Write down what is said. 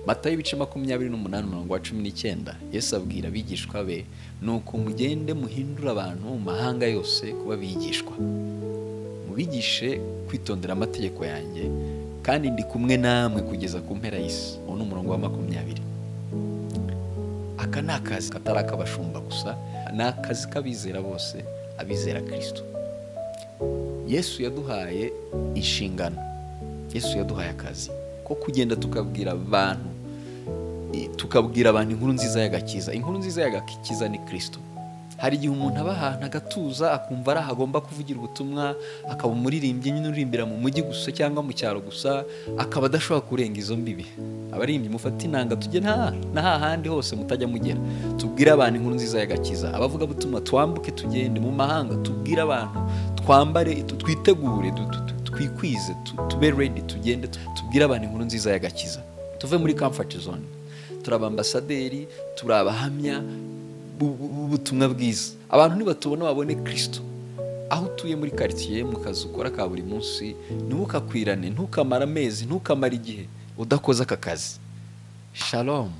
Matayo ibice 28:19 Yesu abwira abigishwa be nuko mugende muhindura abantu mu mahanga yose kuba bigishwa, mubigishe kwitondera amategeko yanjye kandi ndi kumwe namwe kugeza ku mpera y'isi. Uwo ni umurongo wa 20. Aka ni akazi katari ak'abashumba gusa, ni akazi k'abizera bose, abizera Kristo. Yesu yaduhaye inshingano, Yesu yaduhaye akazi ko kugenda tukabwira abantu inkuru nziza y'agakiza. Inkuru nziza y'agakiza ni Kristo. Hari igihe umuntu aba ahantu agatuza akumva ari agomba kuvugira ubutumwa, akaba umuririmbyi nyine uririmbira mu mujyi gusa cyangwa mu cyaro gusa, akaba adashobora kurenga izo mbibi. Abaririmbyi mufate inanga tujye na hahandi hose mutajya mugera, tubwire abantu inkuru nziza y'agakiza. Abavuga butumwa twambuke tugende mu mahanga, tubwire abantu, twambare, twitegure, twikwize, tube ready, tugende tubwire abantu inkuru nziza y'agakiza. Tuve muri comfort zone, turaba ambasaderi, turabahamya ubutumwa bwiza. Abantu nibatubona babone Kristo. Aho utuye muri quartier, mu kazi ukora ka buri munsi, ntukakwirane, ntukamara amezi, ntukamara igihe udakoze aka kazi. Shalom.